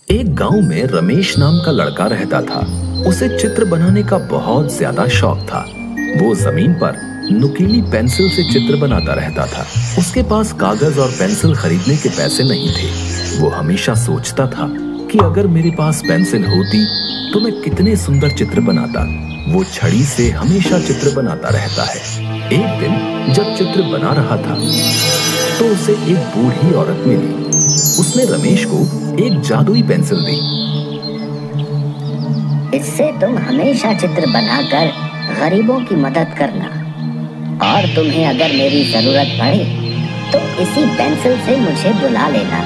एक गांव में रमेश नाम का लड़का रहता था। उसे चित्र बनाने का बहुत ज्यादा शौक था। वो जमीन पर नुकीली पेंसिल से चित्र बनाता रहता था। उसके पास कागज और पेंसिल खरीदने के पैसे नहीं थे। वो हमेशा सोचता था कि अगर मेरे पास पेंसिल होती तो मैं कितने सुंदर चित्र बनाता। वो छड़ी से हमेशा चित्र बनाता रहता है। एक दिन जब चित्र बना रहा था तो उसे एक बूढ़ी औरत मिली। उसने रमेश को एक जादुई पेंसिल दी। इससे तुम हमेशा चित्र बनाकर गरीबों की मदद करना, और तुम्हें अगर मेरी जरूरत पड़े तो इसी पेंसिल से मुझे बुला लेना।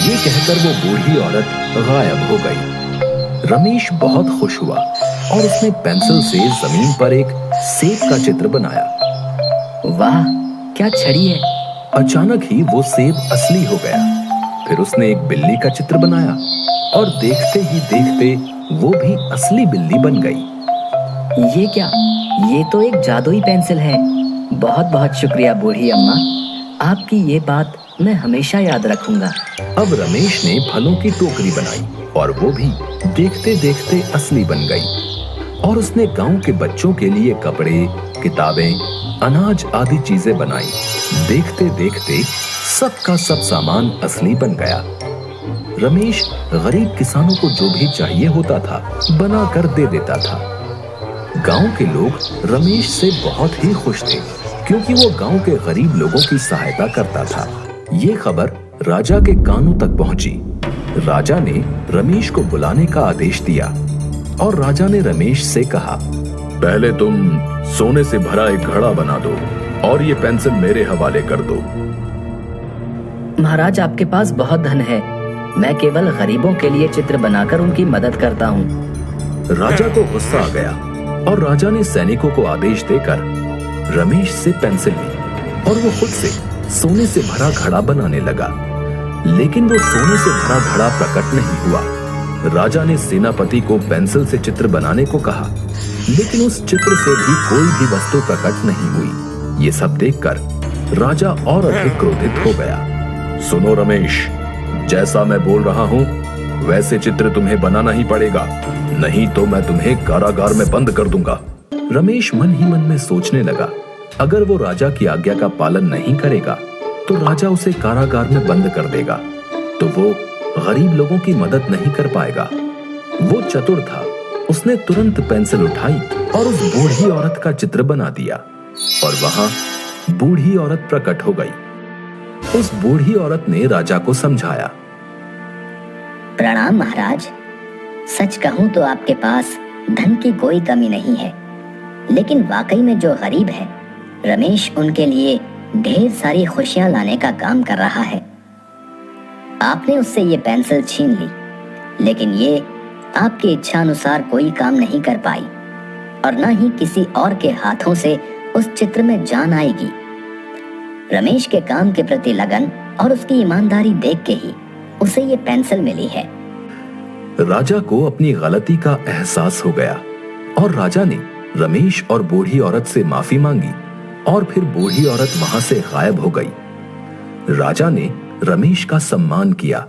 ये कहकर वो बूढ़ी औरत गायब हो गई। रमेश बहुत खुश हुआ और उसने पेंसिल से जमीन पर एक सेब का चित्र बनाया। वाह, क्या छड़ी है! अचानक ही वो सेब असली हो गया। फिर उसने एक बिल्ली का चित्र बनाया और देखते ही देखते वो भी असली बिल्ली बन गई। ये क्या? ये तो एक जादुई पेंसिल है। बहुत बहुत शुक्रिया बूढ़ी अम्मा, आपकी ये बात मैं हमेशा याद रखूंगा। अब रमेश ने फलों की टोकरी बनाई और वो भी देखते देखते असली बन गई। और उसने गांव के बच्चों के लिए कपड़े, किताबें, अनाज आदि चीजें बनाई। देखते देखते सबका सब सामान असली बन गया। रमेश गरीब किसानों को जो भी चाहिए होता था बना कर दे देता था। गांव के लोग रमेश से बहुत ही खुश थे क्योंकि वो गांव के गरीब लोगों की सहायता करता था। ये खबर राजा के कानों तक पहुंची। राजा ने रमेश को बुलाने का आदेश दिया और राजा ने रमेश से कहा, पहले तुम सोने से भरा एक घड़ा बना दो और ये पेंसिल मेरे हवाले कर दो। महाराज, आपके पास बहुत धन है। मैं केवल गरीबों के लिए चित्र बनाकर उनकी मदद करता हूँ। राजा को गुस्सा आ गया और राजा ने सैनिकों को आदेश देकर रमेश से पेंसिल ली और वो खुद से सोने से भरा घड़ा बनाने लगा। लेकिन वो सोने से भरा घड़ा प्रकट नहीं हुआ। राजा ने सेनापति को पेंसिल से चित्र बनाने को कहा, लेकिन उस चित्र से भी कोई भी वस्तु प्रकट नहीं हुई। ये सब देखकर राजा और अधिक क्रोधित हो गया। सुनो रमेश, जैसा मैं बोल रहा हूँ वैसे चित्र तुम्हें बनाना ही पड़ेगा, नहीं तो मैं तुम्हें कारागार में बंद कर दूंगा। रमेश मन ही मन में सोचने लगा, अगर वो राजा की आज्ञा का पालन नहीं करेगा तो राजा उसे कारागार में बंद कर देगा, तो वो गरीब लोगों की मदद नहीं कर पाएगा। वो चतुर था। उसने तुरंत पेंसिल उठाई और उस बूढ़ी औरत का चित्र बना दिया और वहां बूढ़ी औरत प्रकट हो गई। उस बूढ़ी औरत ने राजा को समझाया। प्रणाम महाराज, सच कहूं तो आपके पास धन की कोई कमी नहीं है, लेकिन वाकई में जो गरीब है रमेश उनके लिए ढेर सारी खुशियां लाने का काम कर रहा है। आपने उससे ये पेंसिल छीन ली, लेकिन ये आपकी इच्छा अनुसार कोई काम नहीं कर पाई और न ही किसी और के हाथों से उस चित्र में जान आएगी। रमेश के काम के प्रति लगन और उसकी ईमानदारी देख के ही उसे ये पेंसिल मिली है। राजा को अपनी गलती का एहसास हो गया और राजा ने रमेश और बूढ़ी औरत से माफी मांगी और फिर बूढ़ी औरत वहां से गायब हो गई। राजा ने रमेश का सम्मान किया